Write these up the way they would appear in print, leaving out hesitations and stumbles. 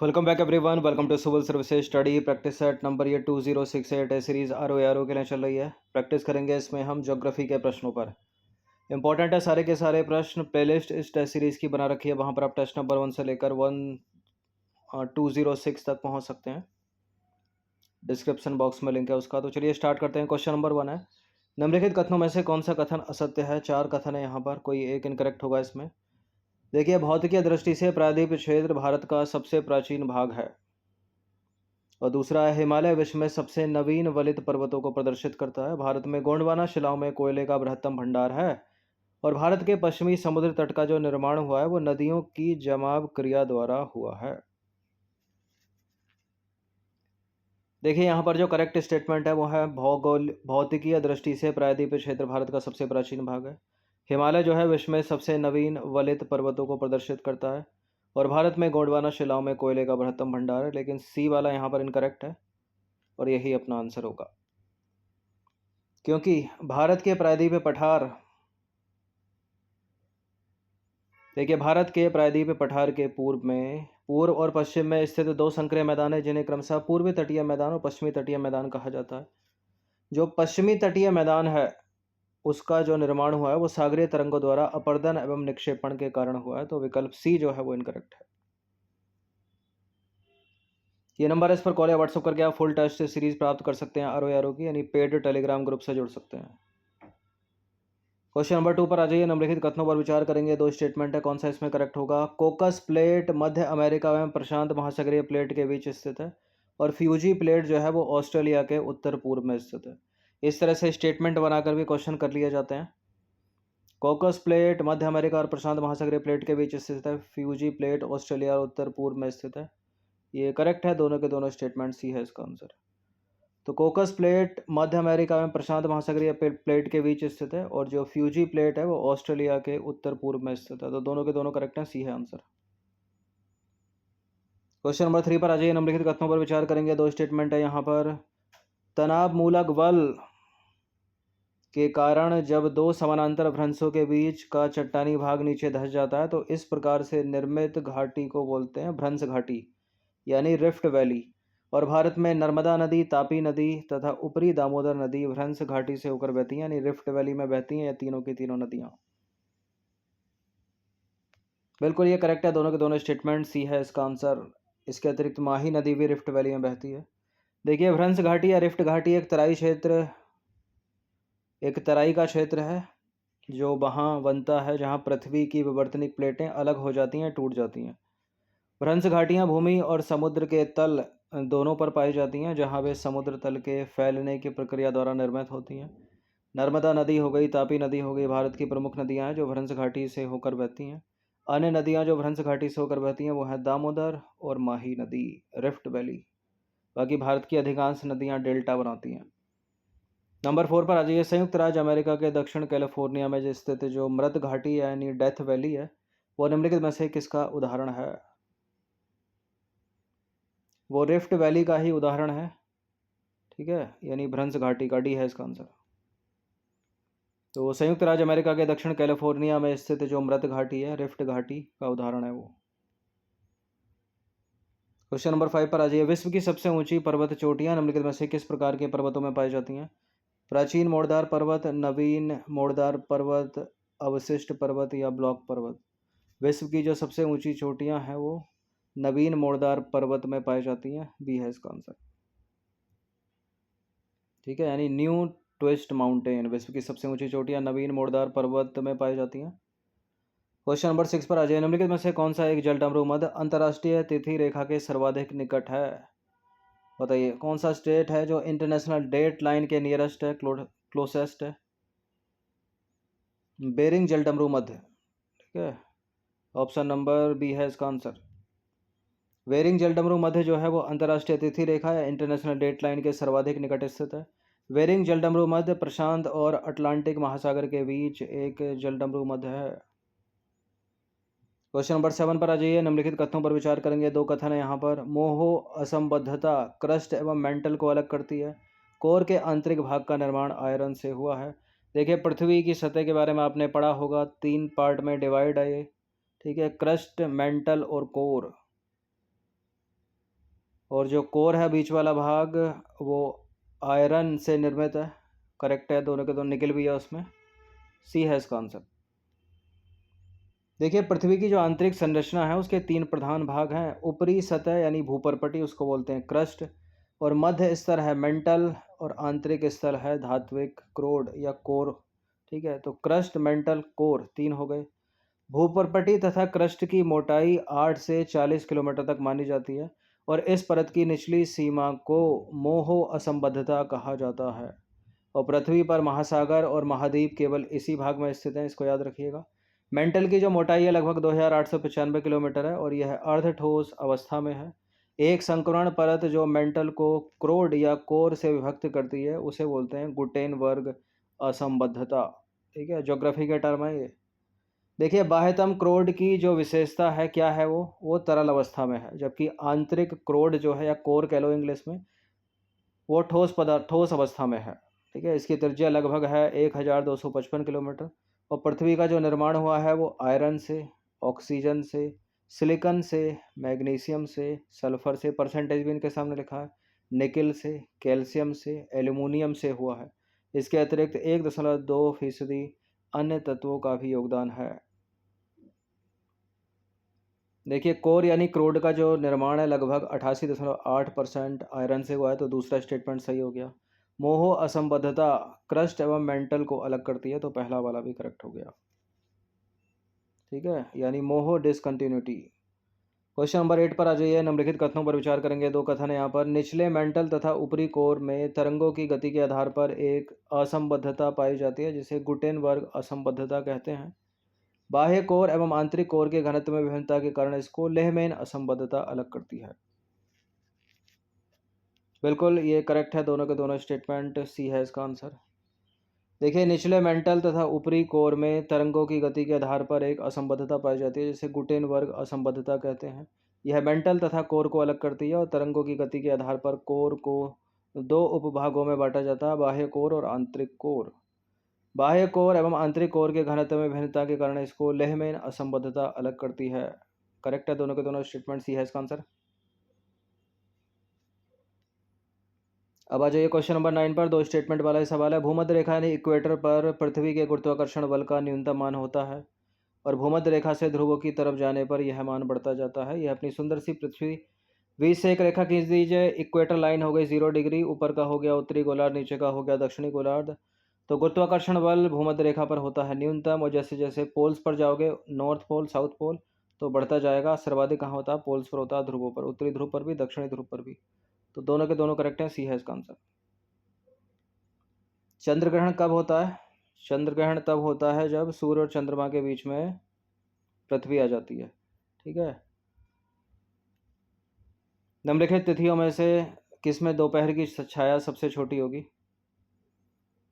Welcome back everyone. Welcome to civil services study practice set number ये 2068 है। Series are के लिए चल रही है। प्रैक्टिस करेंगे इसमें हम ज्योग्राफी के प्रश्नों पर। इंपॉर्टेंट है सारे के सारे प्रश्न। प्लेलिस्ट इस टेस्ट सीरीज की बना रखी है, वहाँ पर आप टेस्ट नंबर 1 से लेकर 206 तक पहुँच सकते हैं। डिस्क्रिप्शन बॉक्स में लिंक है उसका। तो चलिए स्टार्ट करते हैं। क्वेश्चन नंबर 1 है, निम्नलिखित कथनों में से कौन सा कथन असत्य है। 4 कथन है यहाँ पर, कोई एक इनकरेक्ट होगा इसमें। देखिए, भौतिकीय दृष्टि से प्रायद्वीप क्षेत्र भारत का सबसे प्राचीन भाग है। और दूसरा है, हिमालय विश्व में सबसे नवीन वलित पर्वतों को प्रदर्शित करता है। भारत में गोंडवाना शिलाओं में कोयले का बृहत्तम भंडार है। और भारत के पश्चिमी समुद्र तट का जो निर्माण हुआ है वो नदियों की जमाव क्रिया द्वारा हुआ है। देखिए, यहाँ पर जो करेक्ट स्टेटमेंट है वो है, भौतिकीय दृष्टि से प्रायद्वीप क्षेत्र भारत का सबसे प्राचीन भाग है। हिमालय जो है विश्व में सबसे नवीन वलित पर्वतों को प्रदर्शित करता है। और भारत में गोंडवाना शिलाओं में कोयले का बृहत्तम भंडार है। लेकिन सी वाला यहाँ पर इनकरेक्ट है और यही अपना आंसर होगा, क्योंकि भारत के प्रायद्वीप पठार, देखिए भारत के प्रायद्वीप पठार के पूर्व और पश्चिम में स्थित 2 संकरीय मैदान है, जिन्हें क्रमशः पूर्वी तटीय मैदान और पश्चिमी तटीय मैदान कहा जाता है। जो पश्चिमी तटीय मैदान है उसका जो निर्माण हुआ है वो सागरीय तरंगों द्वारा अपर्दन एवं निक्षेपण के कारण हुआ है। तो विकल्प सी जो है वो इनकरेक्ट है। ये नंबर इस पर कॉल या व्हाट्सअप करके आप फुल टेस्ट सीरीज प्राप्त कर सकते हैं आर की, यानी पेड टेलीग्राम ग्रुप से जुड़ सकते हैं। क्वेश्चन नंबर 2 पर आ जाइए। निम्नलिखित कथनों पर विचार करेंगे। 2 स्टेटमेंट है, कौन सा इसमें करेक्ट होगा। कोकस प्लेट मध्य अमेरिका एवं प्रशांत महासागरीय प्लेट के बीच स्थित है। और फ्यूजी प्लेट जो है वो ऑस्ट्रेलिया के उत्तर पूर्व में स्थित है। इस तरह से स्टेटमेंट बनाकर भी क्वेश्चन कर लिए जाते हैं। कोकस प्लेट मध्य अमेरिका और प्रशांत महासागरीय प्लेट के बीच स्थित है। फ्यूजी प्लेट ऑस्ट्रेलिया और उत्तर पूर्व में स्थित है। ये करेक्ट है, दोनों के दोनों स्टेटमेंट सी है इसका आंसर। तो कोकस प्लेट मध्य अमेरिका में प्रशांत महासागरीय प्लेट के बीच स्थित है। और जो फ्यूजी प्लेट है वो ऑस्ट्रेलिया के उत्तर पूर्व में स्थित है। तो दोनों के दोनों करेक्ट हैं, सी है आंसर। क्वेश्चन नंबर 3 पर आ जाइए। निम्नलिखित कथनों पर विचार करेंगे। 2 स्टेटमेंट है यहाँ पर। तनाव मूलक बल के कारण जब 2 समानांतर भ्रंशों के बीच का चट्टानी भाग नीचे धंस जाता है तो इस प्रकार से निर्मित घाटी को बोलते हैं भ्रंश घाटी, यानी रिफ्ट वैली। और भारत में नर्मदा नदी, तापी नदी तथा ऊपरी दामोदर नदी भ्रंश घाटी से होकर बहती हैं, यानी रिफ्ट वैली में बहती हैं ये तीनों की तीनों नदियां। बिल्कुल ये करेक्ट है, दोनों के दोनों स्टेटमेंट सी है इसका आंसर। इसके अतिरिक्त माही नदी भी रिफ्ट वैली में बहती है। देखिए, भ्रंश घाटी या रिफ्ट घाटी एक तराई का क्षेत्र है जो वहाँ बनता है जहाँ पृथ्वी की विवर्तनिक प्लेटें अलग हो जाती हैं, टूट जाती हैं। भ्रंश घाटियाँ भूमि और समुद्र के तल दोनों पर पाई जाती हैं, जहाँ वे समुद्र तल के फैलने की प्रक्रिया द्वारा निर्मित होती हैं। नर्मदा नदी हो गई, तापी नदी हो गई, भारत की प्रमुख नदियाँ हैं जो भ्रंश घाटी से होकर बहती हैं। अन्य नदियाँ जो भ्रंश घाटी से होकर बहती हैं वो है दामोदर और माही नदी, रिफ्ट वैली। बाकी भारत की अधिकांश नदियाँ डेल्टा बनाती हैं। नंबर 4 पर आ जाइए। संयुक्त राज्य अमेरिका के दक्षिण कैलिफोर्निया में जो स्थित जो मृत घाटी यानी डेथ वैली है वो निम्नलिखित में से किसका उदाहरण है। वो रिफ्ट वैली का ही उदाहरण है, ठीक है, यानी भ्रंश घाटी का, डी है इसका आंसर। तो संयुक्त राज्य अमेरिका के दक्षिण कैलिफोर्निया में स्थित जो मृत घाटी है, रिफ्ट घाटी का उदाहरण है वो। क्वेश्चन नंबर 5 पर आ जाइए। विश्व की सबसे ऊंची पर्वत चोटियां निम्नलिखित में से किस प्रकार के पर्वतों में पाई जाती हैं। प्राचीन मोड़दार पर्वत, नवीन मोड़दार पर्वत, अवशिष्ट पर्वत या ब्लॉक पर्वत। विश्व की जो सबसे ऊंची चोटियां हैं वो नवीन मोड़दार पर्वत में पाई जाती हैं, बी है इसका आंसर। ठीक है, यानी न्यू ट्विस्ट माउंटेन, विश्व की सबसे ऊंची चोटियां नवीन मोड़दार पर्वत में पाई जाती हैं। क्वेश्चन नंबर 6 पर आ जाए। निम्नलिखित में से कौन सा एक जलडमरू मध्य अंतर्राष्ट्रीय तिथि रेखा के सर्वाधिक निकट है। बताइए कौन सा स्टेट है जो इंटरनेशनल डेट लाइन के नियरेस्ट है, क्लोसेस्ट है। बेरिंग जलडमरू मध्य, ठीक है, ऑप्शन नंबर बी है इसका आंसर। बेरिंग जलडमरू मध्य जो है वो अंतर्राष्ट्रीय तिथि रेखा या इंटरनेशनल डेट लाइन के सर्वाधिक निकट स्थित है। बेरिंग जलडमरू मध्य प्रशांत और अटलांटिक महासागर के बीच एक जलडमरू मध्य है। क्वेश्चन नंबर 7 पर आ जाइए। निम्नलिखित कथनों पर विचार करेंगे। 2 कथन है यहाँ पर। मोह असंबद्धता क्रस्ट एवं मेंटल को अलग करती है। कोर के आंतरिक भाग का निर्माण आयरन से हुआ है। देखिए, पृथ्वी की सतह के बारे में आपने पढ़ा होगा, 3 पार्ट में डिवाइड है ये, ठीक है, क्रस्ट, मेंटल और कोर। और जो कोर है बीच वाला भाग वो आयरन से निर्मित है। करेक्ट है, दोनों के दोनों। निकल भी है उसमें। सी है इसका आंसर। देखिए, पृथ्वी की जो आंतरिक संरचना है उसके 3 प्रधान भाग हैं। ऊपरी सतह यानी भूपर्पटी, उसको बोलते हैं क्रस्ट, और मध्य स्तर है मेंटल, और आंतरिक स्तर है धात्विक क्रोड या कोर। ठीक है, तो क्रस्ट, मेंटल, कोर 3 हो गए। भूपर्पटी तथा क्रस्ट की मोटाई 8 से 40 किलोमीटर तक मानी जाती है, और इस परत की निचली सीमा को मोहो असंबद्धता कहा जाता है। और पृथ्वी पर महासागर और महाद्वीप केवल इसी भाग में स्थित हैं, इसको याद रखिएगा। मेंटल की जो मोटाई है लगभग 2895 किलोमीटर है, और यह अर्ध ठोस अवस्था में है। एक संक्रमण परत जो मेंटल को क्रोड या कोर से विभक्त करती है उसे बोलते हैं गुटेनबर्ग असंबद्धता। ठीक है, ज्योग्राफी के टर्म है ये। देखिए, बाह्यतम क्रोड की जो विशेषता है क्या है, वो तरल अवस्था में है, जबकि आंतरिक क्रोड जो है या कोर कह लो इंग्लिश में, वो ठोस अवस्था में है। ठीक है, इसकी त्रिज्या लगभग है 1255 किलोमीटर। और पृथ्वी का जो निर्माण हुआ है वो आयरन से, ऑक्सीजन से, सिलिकॉन से, मैग्नीशियम से, सल्फर से, परसेंटेज भी इनके सामने लिखा है, निकल से, कैल्शियम से, एल्यूमिनियम से हुआ है। इसके अतिरिक्त 1.2% अन्य तत्वों का भी योगदान है। देखिए, कोर यानी क्रोड का जो निर्माण है लगभग 88.8% आयरन से हुआ है, तो दूसरा स्टेटमेंट सही हो गया। मोहो असंबद्धता क्रस्ट एवं मेंटल को अलग करती है, तो पहला वाला भी करेक्ट हो गया। ठीक है, यानी मोहो डिसकंटिन्यूटी। क्वेश्चन नंबर 8 पर आ जाइए। निम्नलिखित कथनों पर विचार करेंगे। 2 कथन है यहाँ पर। निचले मेंटल तथा ऊपरी कोर में तरंगों की गति के आधार पर एक असंबद्धता पाई जाती है जिसे गुटेनबर्ग असंबद्धता कहते हैं। बाह्य कोर एवं आंतरिक कोर के घनत्व में विभिन्नता के कारण इसको लेहमैन असंबद्धता अलग करती है। बिल्कुल ये करेक्ट है, दोनों के दोनों स्टेटमेंट। सी है इसका आंसर। देखिए, निचले मेंटल तथा ऊपरी कोर में तरंगों की गति के आधार पर एक असंबद्धता पाई जाती है जिसे गुटेनबर्ग असंबद्धता कहते हैं। यह मेंटल तथा कोर को अलग करती है, और तरंगों की गति के आधार पर कोर को 2 उपभागों में बांटा जाता है, बाह्य कोर और आंतरिक कोर। बाह्य कोर एवं आंतरिक कोर के घनत्व में भिन्नता के कारण इसको लेहमैन असंबद्धता अलग करती है। करेक्ट है, दोनों के दोनों स्टेटमेंट। सी है इसका आंसर। अब आ जाइए क्वेश्चन नंबर 9 पर। 2 स्टेटमेंट वाला ही सवाल है। भूमध्य रेखा यानी इक्वेटर पर पृथ्वी के गुरुत्वाकर्षण बल का न्यूनतम मान होता है, और भूमध्य रेखा से ध्रुवों की तरफ जाने पर यह मान बढ़ता जाता है। यह अपनी सुंदर सी पृथ्वी बीच से एक रेखा खींच दीजिए। इक्वेटर लाइन हो गई 0 डिग्री, ऊपर का हो गया उत्तरी गोलार्ध, नीचे का हो गया दक्षिणी गोलार्ध। तो गुरुत्वाकर्षण बल भूमध्य रेखा पर होता है न्यूनतम, और जैसे जैसे पोल्स पर जाओगे, नॉर्थ पोल, साउथ पोल, तो बढ़ता जाएगा। सर्वाधिक कहाँ होता है? पोल्स पर होता है, ध्रुवों पर, उत्तरी ध्रुव पर भी, दक्षिणी ध्रुव पर भी। तो दोनों के दोनों करेक्ट हैं। सी है इसका आंसर। चंद्र ग्रहण कब होता है? चंद्र ग्रहण तब होता है जब सूर्य और चंद्रमा के बीच में पृथ्वी आ जाती है। ठीक है, निम्नलिखित तिथियों में से किसमें दोपहर की छाया सबसे छोटी होगी?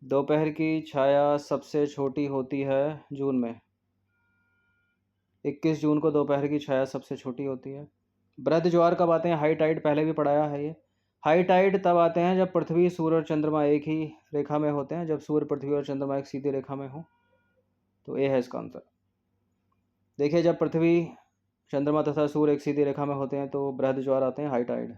दोपहर की छाया सबसे छोटी होती है जून में। 21 जून को दोपहर की छाया सबसे छोटी होती है। बृहद ज्वार कब आते हैं? हाई टाइड, पहले भी पढ़ाया है ये। हाई टाइड तब आते हैं जब पृथ्वी, सूर्य और चंद्रमा एक ही रेखा में होते हैं, जब सूर्य, पृथ्वी और चंद्रमा एक सीधी रेखा में हो। तो ए है इसका आंसर। देखिए, जब पृथ्वी, चंद्रमा तथा सूर्य एक सीधी रेखा में होते हैं तो बृहद ज्वार आते हैं, हाई टाइड।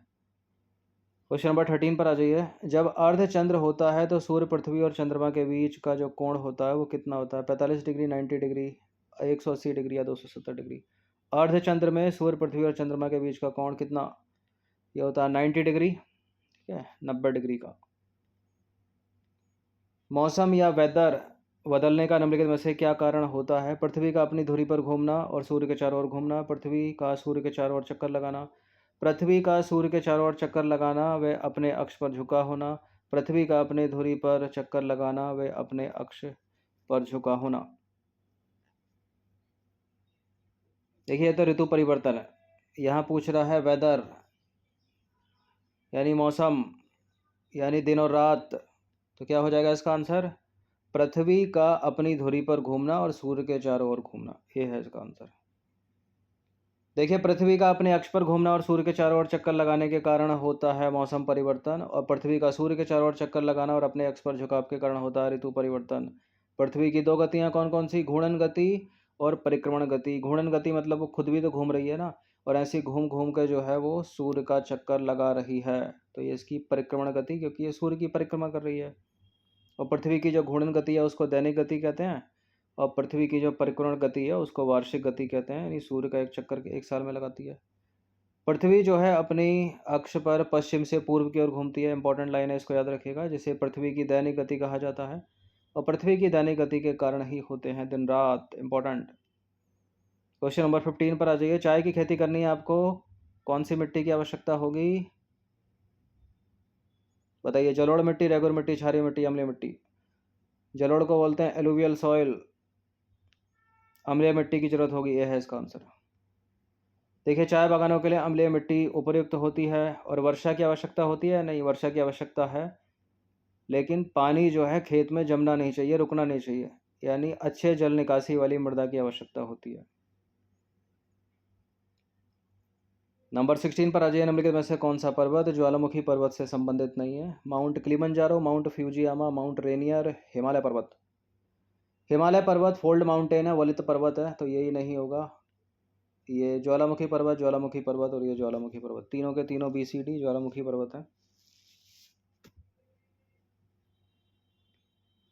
क्वेश्चन नंबर 13 पर आ जाइए। जब अर्ध चंद्र होता है तो सूर्य, पृथ्वी और चंद्रमा के बीच का जो कोण होता है वो कितना होता है? 45 डिग्री, 90 डिग्री, 180 डिग्री या 270 डिग्री? अर्ध चंद्र में सूर्य, पृथ्वी और चंद्रमा के बीच का कोण कितना? ये होता है 90 डिग्री। ठीक है, 90 डिग्री का। मौसम या वेदर बदलने का निम्नलिखित में से क्या कारण होता है? पृथ्वी का अपनी धुरी पर घूमना और सूर्य के चारों ओर घूमना, पृथ्वी का सूर्य के चारों ओर चक्कर लगाना, पृथ्वी का सूर्य के चारों ओर चक्कर लगाना व अपने अक्ष पर झुका होना, पृथ्वी का अपने धुरी पर चक्कर लगाना व अपने अक्ष पर झुका होना। देखिए, तो ऋतु परिवर्तन है, यहाँ पूछ रहा है वेदर यानी मौसम, यानी दिन और रात। तो क्या हो जाएगा इसका आंसर? पृथ्वी का अपनी धुरी पर घूमना और सूर्य के चारों ओर घूमना, ये है इसका आंसर। देखिए, पृथ्वी का अपने अक्ष पर घूमना और सूर्य के चारों ओर चक्कर लगाने के कारण होता है मौसम परिवर्तन, और पृथ्वी का सूर्य के चारों ओर चक्कर लगाना और अपने अक्ष पर झुकाव के कारण होता है ऋतु परिवर्तन। पृथ्वी की 2 गतियां कौन कौन सी? घूर्णन गति और परिक्रमण गति। घूर्णन गति मतलब वो खुद भी तो घूम रही है ना, और ऐसी घूम घूम के जो है वो सूर्य का चक्कर लगा रही है। तो ये इसकी परिक्रमण गति, क्योंकि ये सूर्य की परिक्रमा कर रही है। और पृथ्वी की जो घूर्णन गति है उसको दैनिक गति कहते हैं, और पृथ्वी की जो परिक्रमण गति है उसको वार्षिक गति कहते हैं, यानी सूर्य का एक चक्कर एक साल में लगाती है। पृथ्वी जो है अपनी अक्ष पर पश्चिम से पूर्व की ओर घूमती है। इंपॉर्टेंट लाइन है, इसको याद रखिएगा, जिसे पृथ्वी की दैनिक गति कहा जाता है। और पृथ्वी की दैनिक गति के कारण ही होते हैं दिन रात। इंपॉर्टेंट। क्वेश्चन नंबर 15 पर आ जाइए। चाय की खेती करनी है आपको, कौन सी मिट्टी की आवश्यकता होगी? बताइए। जलोढ़ मिट्टी, रेगुलर मिट्टी, क्षारीय मिट्टी, अम्लीय मिट्टी। जलोढ़ को बोलते हैं एलुवियल सॉइल, अम्लीय मिट्टी की जरूरत होगी, यह है इसका आंसर। देखिए, चाय बागानों के लिए अम्लीय मिट्टी उपयुक्त होती है। और वर्षा की आवश्यकता होती है? नहीं, वर्षा की आवश्यकता है, लेकिन पानी जो है खेत में जमना नहीं चाहिए, रुकना नहीं चाहिए, यानी अच्छे जल निकासी वाली मृदा की आवश्यकता होती है। नंबर 16 पर आ जाइए। निम्नलिखित में से कौन सा पर्वत ज्वालामुखी पर्वत से संबंधित नहीं है? Mount Kilimanjaro, mount Fujiyama, mount Rainier, Himalaya पर्वत। हिमालय पर्वत फोल्ड माउंटेन है, वलित पर्वत है, तो यही नहीं होगा। ये ज्वालामुखी पर्वत और ये ज्वालामुखी पर्वत, तीनों के तीनों BCD ज्वालामुखी पर्वत है।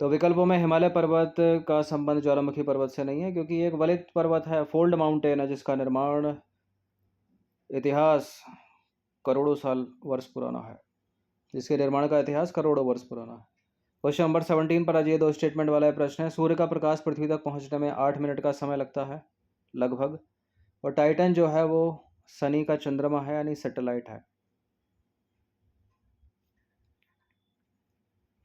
तो विकल्पों में हिमालय पर्वत का संबंध ज्वालामुखी पर्वत से नहीं है, क्योंकि ये एक वलित पर्वत है, फोल्ड माउंटेन है, जिसका निर्माण इतिहास करोड़ों साल वर्ष पुराना है, जिसके निर्माण का इतिहास करोड़ों वर्ष पुराना है। क्वेश्चन नंबर 17 पर आ जाइए। 2 स्टेटमेंट वाला प्रश्न है। सूर्य का प्रकाश पृथ्वी तक पहुंचने में 8 मिनट का समय लगता है लगभग। और टाइटन जो है वो शनि का चंद्रमा है, यानी सैटेलाइट है।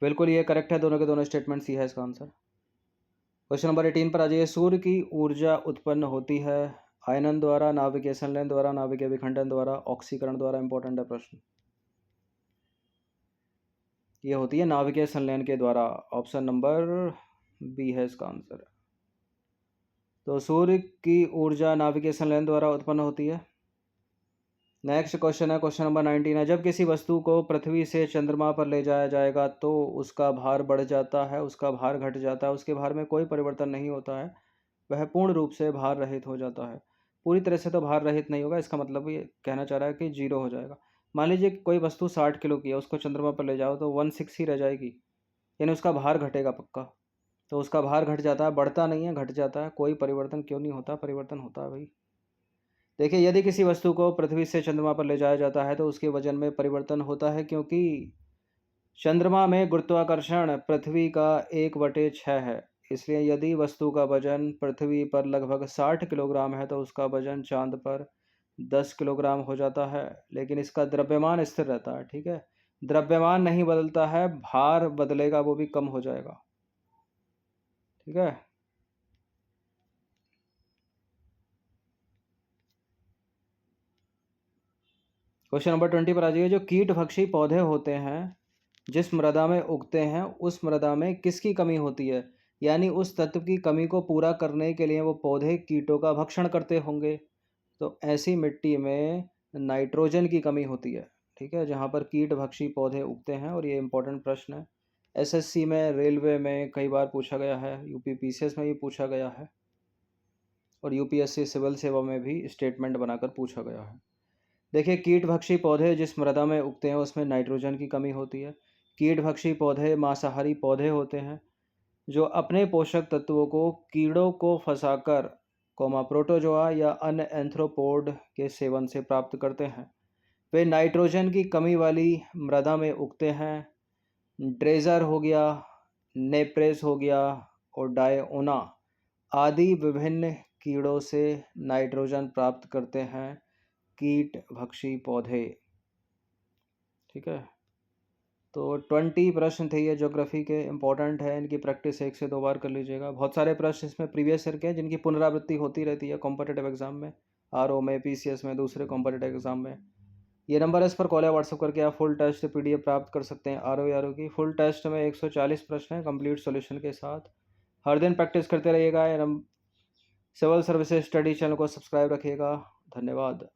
बिल्कुल ये करेक्ट है, दोनों के दोनों स्टेटमेंट सी है इसका आंसर। क्वेश्चन नंबर 18 पर आ जाइए। सूर्य की ऊर्जा उत्पन्न होती है आयनन द्वारा, नाभिकीय संलयन द्वारा, नाभिकीय विखंडन द्वारा, ऑक्सीकरण द्वारा। इंपॉर्टेंट है प्रश्न। ये होती है नाभिकीय संलयन के द्वारा। ऑप्शन नंबर बी है इसका आंसर। तो सूर्य की ऊर्जा नाभिकीय संलयन द्वारा उत्पन्न होती है। नेक्स्ट क्वेश्चन है, क्वेश्चन नंबर 19 है। जब किसी वस्तु को पृथ्वी से चंद्रमा पर ले जाया जाएगा तो उसका भार बढ़ जाता है, उसका भार घट जाता है, उसके भार में कोई परिवर्तन नहीं होता है, वह पूर्ण रूप से भार रहित हो जाता है। पूरी तरह से तो भार रहित नहीं होगा, इसका मतलब ये कहना चाह रहा है कि 0 हो जाएगा। मान लीजिए कोई वस्तु 60 किलो की है, उसको चंद्रमा पर ले जाओ तो 16 ही रह जाएगी, यानी उसका भार घटेगा पक्का। तो उसका भार घट जाता है, बढ़ता नहीं है, घट जाता है। कोई परिवर्तन क्यों नहीं होता? परिवर्तन होता है भाई। देखिए, यदि किसी वस्तु को पृथ्वी से चंद्रमा पर ले जाया जाता है तो उसके वजन में परिवर्तन होता है, क्योंकि चंद्रमा में गुरुत्वाकर्षण पृथ्वी का 1/6 है। इसलिए यदि वस्तु का वजन पृथ्वी पर लगभग 60 किलोग्राम है तो उसका वजन चांद पर 10 किलोग्राम हो जाता है, लेकिन इसका द्रव्यमान स्थिर रहता है। ठीक है, द्रव्यमान नहीं बदलता है, भार बदलेगा, वो भी कम हो जाएगा। ठीक है। क्वेश्चन नंबर 20 पर आ जाइए। जो कीट भक्षी पौधे होते हैं जिस मृदा में उगते हैं, उस मृदा में किसकी कमी होती है? यानी उस तत्व की कमी को पूरा करने के लिए वो पौधे कीटों का भक्षण करते होंगे। तो ऐसी मिट्टी में नाइट्रोजन की कमी होती है। ठीक है, जहाँ पर कीट भक्षी पौधे उगते हैं। और ये इंपॉर्टेंट प्रश्न है, SSC में, रेलवे में कई बार पूछा गया है, UP PCS में भी पूछा गया है, और UPSC सिविल सेवा में भी स्टेटमेंट बनाकर पूछा गया है। देखिए, कीट भक्षी पौधे जिस मृदा में उगते हैं उसमें नाइट्रोजन की कमी होती है। कीट भक्षी पौधे मांसाहारी पौधे होते हैं जो अपने पोषक तत्वों को कीड़ों को फंसाकर प्रोटोजोआ या अन्य एंथ्रोपोड के सेवन से प्राप्त करते हैं। वे नाइट्रोजन की कमी वाली मृदा में उगते हैं। ड्रेजर हो गया, नेप्रेस हो गया, और डायोना आदि विभिन्न कीड़ों से नाइट्रोजन प्राप्त करते हैं कीट भक्षी पौधे। ठीक है, तो 20 प्रश्न थे ये ज्योग्राफी के, इंपॉर्टेंट है, इनकी प्रैक्टिस 1 से 2 बार कर लीजिएगा। बहुत सारे प्रश्न इसमें प्रीवियस ईयर के हैं जिनकी पुनरावृत्ति होती रहती है कॉम्पिटेटिव एग्जाम में, RO में, PCS में, दूसरे कॉम्पिटेटिव एग्जाम में। ये नंबर है, इस पर कॉल या व्हाट्सअप करके आप फुल टेस्ट PDF प्राप्त कर सकते हैं। RO की फुल टेस्ट में 140 प्रश्न है कंप्लीट सॉल्यूशन के साथ। हर दिन प्रैक्टिस करते रहिएगा। सिविल सर्विसेज स्टडी चैनल को सब्सक्राइब रखिएगा। धन्यवाद।